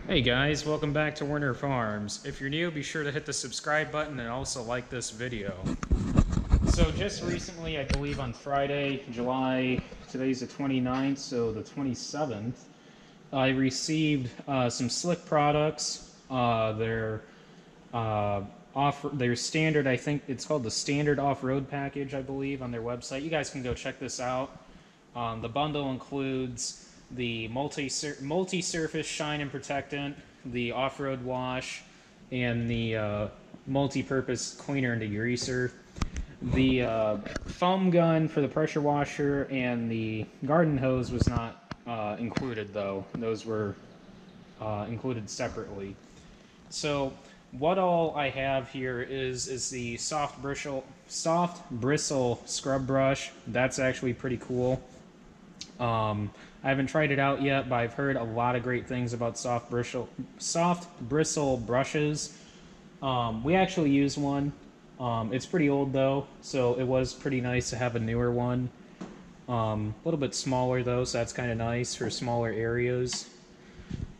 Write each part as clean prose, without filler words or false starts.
Hey guys, welcome back to Werner Farms. If you're new, be sure to hit the subscribe button and also like this video. So just recently, I believe on Friday, today's the 29th, so the 27th, I received some Slick products. Their standard, I think it's called the standard off-road package, I believe, on their website. You guys can go check this out. The bundle includes the multi-surface shine and protectant, the off-road wash, and the multi-purpose cleaner and degreaser. The foam gun for the pressure washer and the garden hose was not included, though. Those were included separately. So what all I have here is the soft bristle scrub brush. That's actually pretty cool. I haven't tried it out yet, but I've heard a lot of great things about soft bristle brushes. We actually use one. It's pretty old though, so it was pretty nice to have a newer one. A little bit smaller though, so that's kind of nice for smaller areas.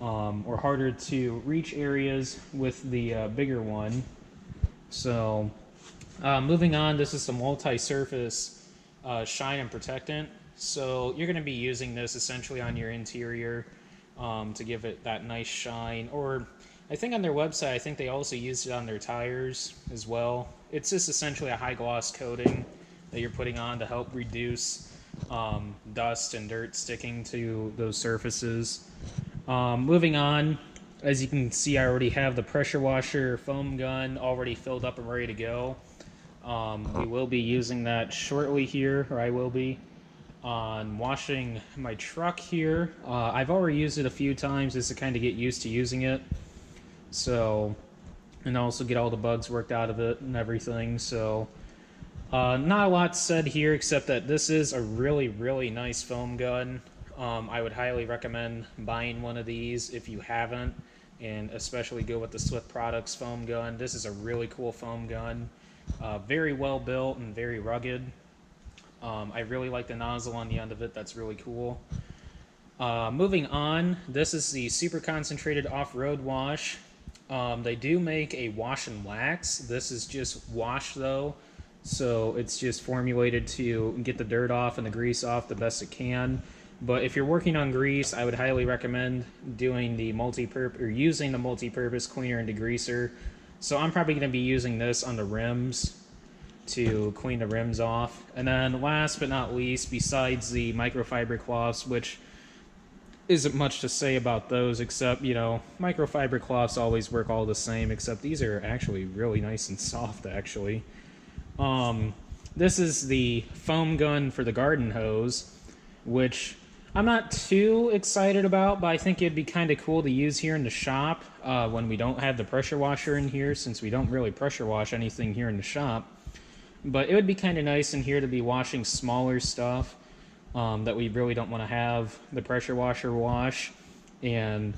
Or harder to reach areas with the bigger one. So, moving on, this is the multi-surface shine and protectant. So you're going to be using this essentially on your interior to give it that nice shine. Or I think on their website, I think they also used it on their tires as well. It's just essentially a high gloss coating that you're putting on to help reduce dust and dirt sticking to those surfaces. Moving on, as you can see, I already have the pressure washer foam gun already filled up and ready to go. We will be using that shortly here, or I will be, on washing my truck here. I've already used it a few times just to kind of get used to using it. So, and also get all the bugs worked out of it and everything. So, not a lot said here except that this is a really, really nice foam gun. I would highly recommend buying one of these if you haven't, and especially go with the Slick Products foam gun. This is a really cool foam gun. Very well built and very rugged. I really like the nozzle on the end of it. That's really cool. Moving on, this is the super concentrated off-road wash. They do make a wash and wax. This is just wash though, so it's just formulated to get the dirt off and the grease off the best it can. But if you're working on grease, I would highly recommend doing the using the multi-purpose cleaner and degreaser. So I'm probably going to be using this on the rims to clean the rims off. And then last but not least, besides the microfiber cloths, which isn't much to say about those except, you know, microfiber cloths always work all the same, except these are actually really nice and soft actually. This is the foam gun for the garden hose, which I'm not too excited about, but I think it'd be kind of cool to use here in the shop when we don't have the pressure washer in here, since we don't really pressure wash anything here in the shop. But it would be kind of nice in here to be washing smaller stuff that we really don't want to have the pressure washer wash. And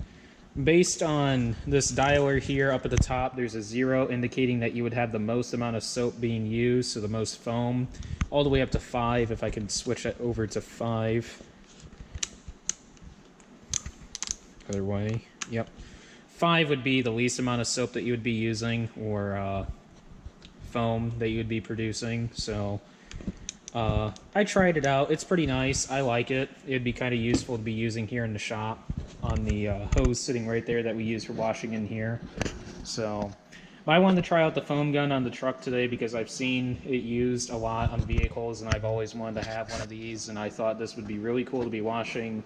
based on this dialer here up at the top, there's a 0 indicating that you would have the most amount of soap being used, so the most foam, all the way up to 5, if I could switch that over to 5. Other way, yep. 5 would be the least amount of soap that you would be using, or foam that you would be producing. So I tried it out. It's pretty nice. I like it. It'd be kind of useful to be using here in the shop on the hose sitting right there that we use for washing in here. So I wanted to try out the foam gun on the truck today because I've seen it used a lot on vehicles, and I've always wanted to have one of these, and I thought this would be really cool to be washing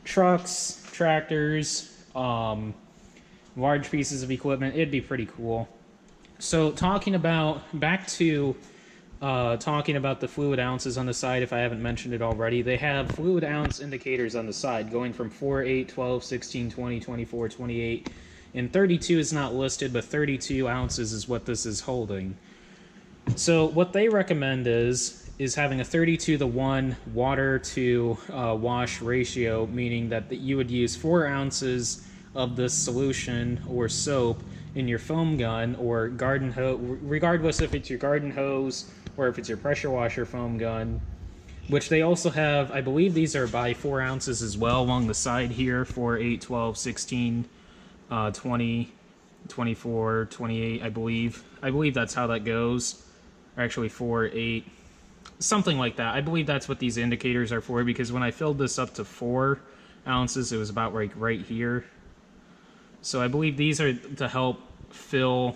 trucks, tractors, large pieces of equipment. It'd be pretty cool. So talking about the fluid ounces on the side, if I haven't mentioned it already, they have fluid ounce indicators on the side going from 4, 8, 12, 16, 20, 24, 28, and 32 is not listed, but 32 ounces is what this is holding. So what they recommend is having a 32:1 water to wash ratio, meaning that you would use 4 ounces of this solution or soap in your foam gun or garden hose, regardless if it's your garden hose or if it's your pressure washer foam gun, which they also have. I believe these are by 4 ounces as well along the side here, 4, 8, 12, 16, 20, 24, 28, I believe. I believe that's how that goes. Or actually 4, 8, something like that. I believe that's what these indicators are for, because when I filled this up to 4 ounces, it was about like right here. So I believe these are to help fill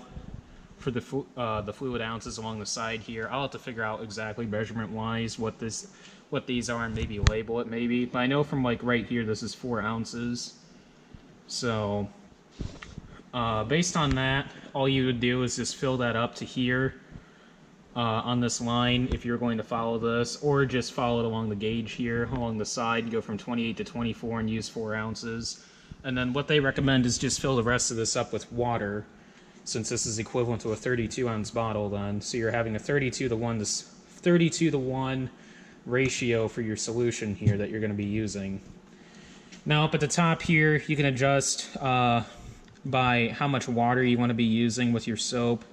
for the fluid ounces along the side here. I'll have to figure out exactly measurement-wise what these are and maybe label it maybe. But I know from like right here, this is 4 ounces. So based on that, all you would do is just fill that up to here on this line if you're going to follow this, or just follow it along the gauge here along the side, go from 28 to 24 and use 4 ounces. And then what they recommend is just fill the rest of this up with water, since this is equivalent to a 32-ounce bottle then. So you're having a 32 to 1 ratio for your solution here that you're going to be using. Now up at the top here, you can adjust by how much water you want to be using with your soap.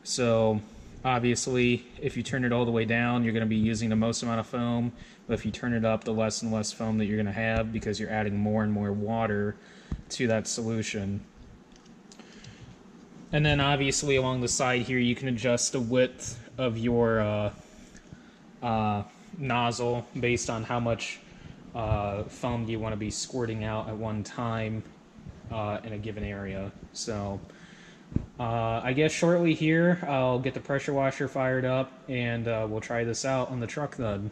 So obviously, if you turn it all the way down, you're going to be using the most amount of foam. But if you turn it up, the less and less foam that you're going to have, because you're adding more and more water to that solution. And then obviously along the side here, you can adjust the width of your nozzle based on how much foam you want to be squirting out at one time in a given area. So I guess shortly here, I'll get the pressure washer fired up, and we'll try this out on the truck then.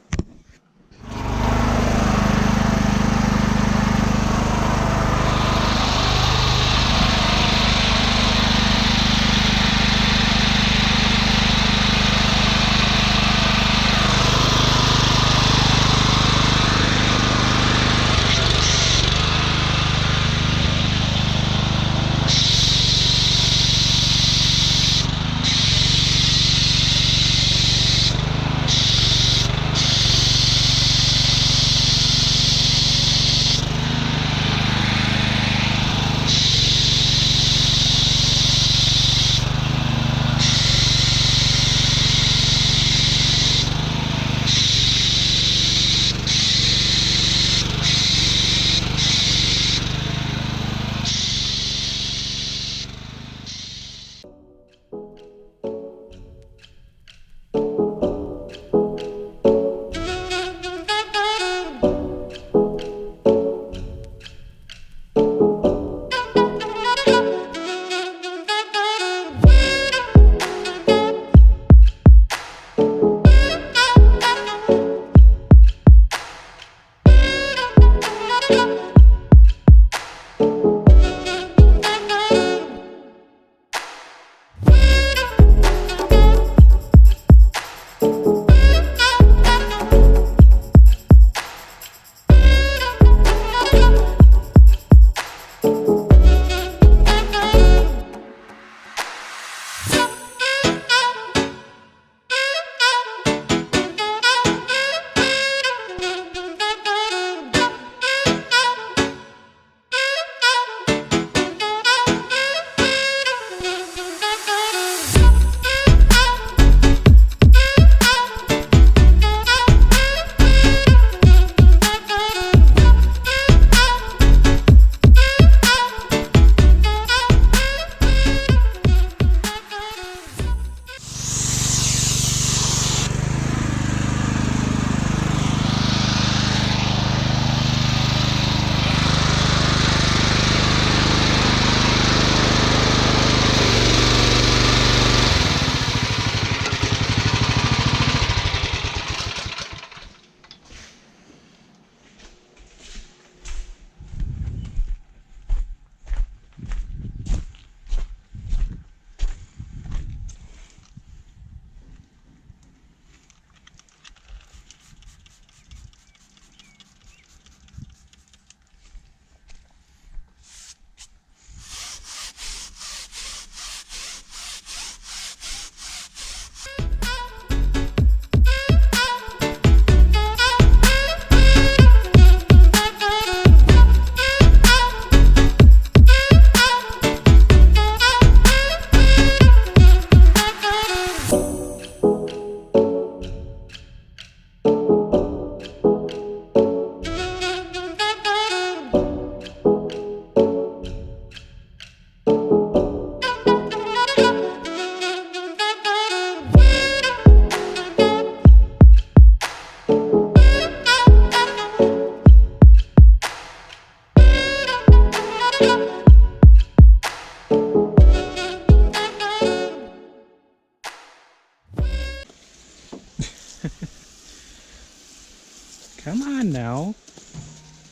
now.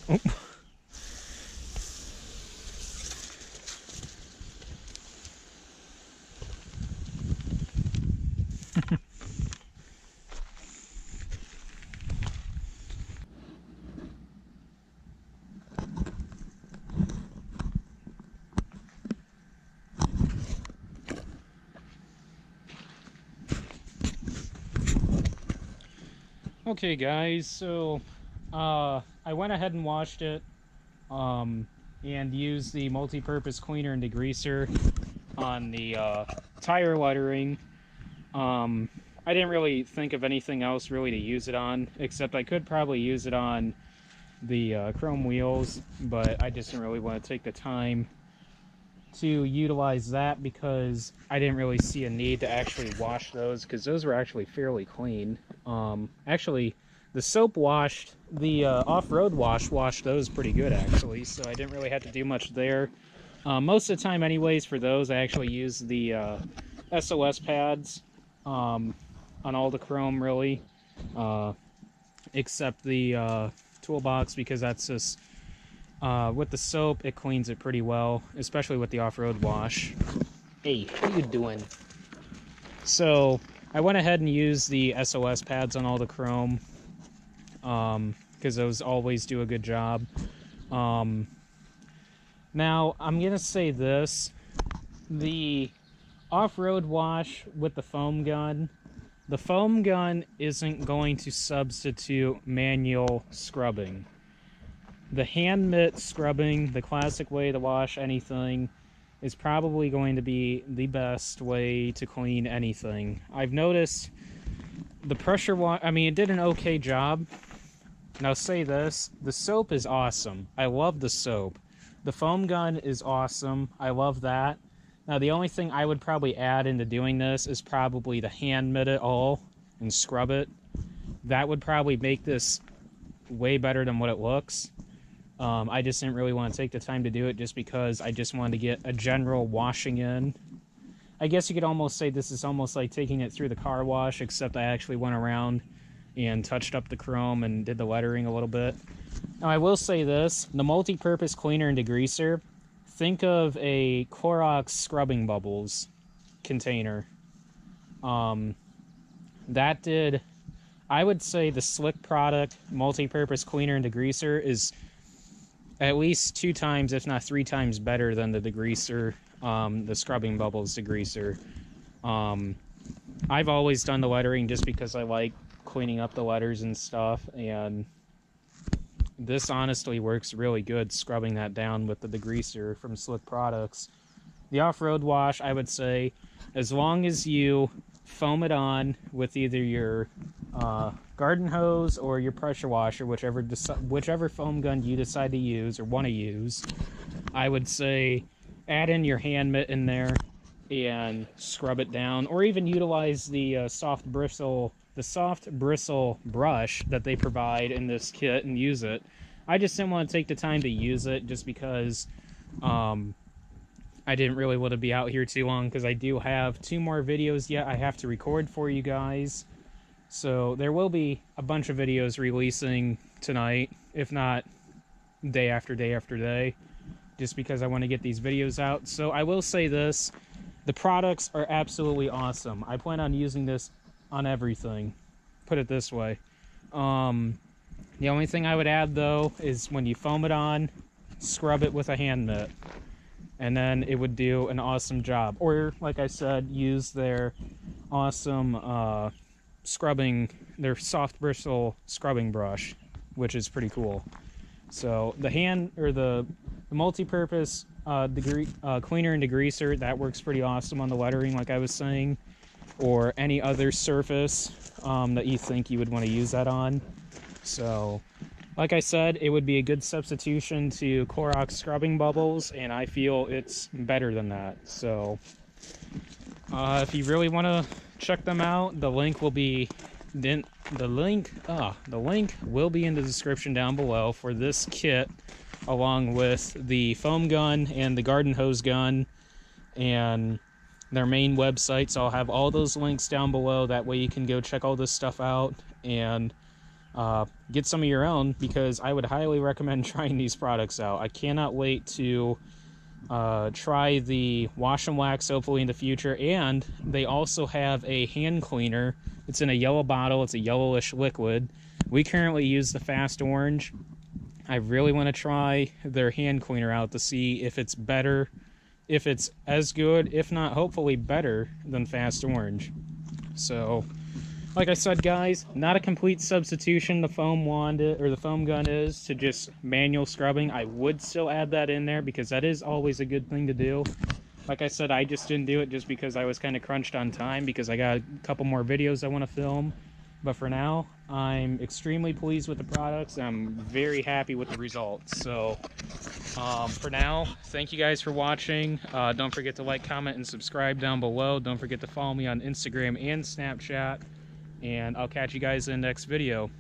Oh. Okay guys, so I went ahead and washed it and used the multi-purpose cleaner and degreaser on the tire lettering. I didn't really think of anything else really to use it on, except I could probably use it on the chrome wheels, but I just didn't really want to take the time to utilize that because I didn't really see a need to actually wash those, because those were actually fairly clean. Actually, the soap washed, the Off-Road Wash washed those pretty good actually, so I didn't really have to do much there. Most of the time anyways for those I actually use the SOS pads on all the chrome really, except the toolbox, because that's just with the soap it cleans it pretty well, especially with the Off-Road Wash. Hey, what are you doing? So I went ahead and used the SOS pads on all the chrome because those always do a good job. Now I'm gonna say this: the Off-Road Wash with the foam gun isn't going to substitute manual scrubbing. The hand mitt scrubbing, the classic way to wash anything, is probably going to be the best way to clean anything. I've noticed the pressure wash, I mean, it did an okay job. Now say this, the soap is awesome. I love the soap. The foam gun is awesome. I love that. Now the only thing I would probably add into doing this is probably to hand mitt it all and scrub it. That would probably make this way better than what it looks. I just didn't really want to take the time to do it just because I just wanted to get a general washing in. I guess you could almost say this is almost like taking it through the car wash, except I actually went around and touched up the chrome and did the lettering a little bit. Now I will say this, the multi-purpose cleaner and degreaser, think of a Clorox scrubbing bubbles container. That did, I would say the Slick product multi-purpose cleaner and degreaser is at least 2 times, if not 3 times better than the degreaser, the scrubbing bubbles degreaser. I've always done the lettering just because I like cleaning up the letters and stuff, and this honestly works really good scrubbing that down with the degreaser from Slick Products. The Off-Road Wash, I would say, as long as you foam it on with either your garden hose or your pressure washer, whichever foam gun you decide to use or want to use, I would say add in your hand mitt in there and scrub it down, or even utilize the soft bristle brush that they provide in this kit and use it. I just didn't want to take the time to use it just because I didn't really want to be out here too long, because I do have 2 more videos yet I have to record for you guys. So there will be a bunch of videos releasing tonight, if not day after day after day, just because I want to get these videos out. So I will say this, the products are absolutely awesome. I plan on using this on everything, put it this way. The only thing I would add though is when you foam it on, scrub it with a hand mitt, and then it would do an awesome job. Or like I said, use their awesome scrubbing, their soft bristle scrubbing brush, which is pretty cool. So the hand, or the multi-purpose cleaner and degreaser, that works pretty awesome on the lettering like I was saying, or any other surface that you think you would want to use that on. So like I said, it would be a good substitution to Clorox scrubbing bubbles, and I feel it's better than that. So if you really want to check them out, the link will be the link will be in the description down below for this kit, along with the foam gun and the garden hose gun and their main website. So I'll have all those links down below, that way you can go check all this stuff out and get some of your own, because I would highly recommend trying these products out. I cannot wait to try the wash and wax hopefully in the future. And they also have a hand cleaner. It's in a yellow bottle. It's a yellowish liquid. We currently use the Fast Orange. I really want to try their hand cleaner out to see if it's better, if it's as good, if not hopefully better than Fast Orange. So like I said, guys, not a complete substitution the foam wand or the foam gun is to just manual scrubbing. I would still add that in there because that is always a good thing to do. Like I said, I just didn't do it just because I was kind of crunched on time, because I got a couple more videos I want to film. But for now, I'm extremely pleased with the products. I'm very happy with the results. So for now, thank you guys for watching. Don't forget to like, comment, and subscribe down below. Don't forget to follow me on Instagram and Snapchat. And I'll catch you guys in the next video.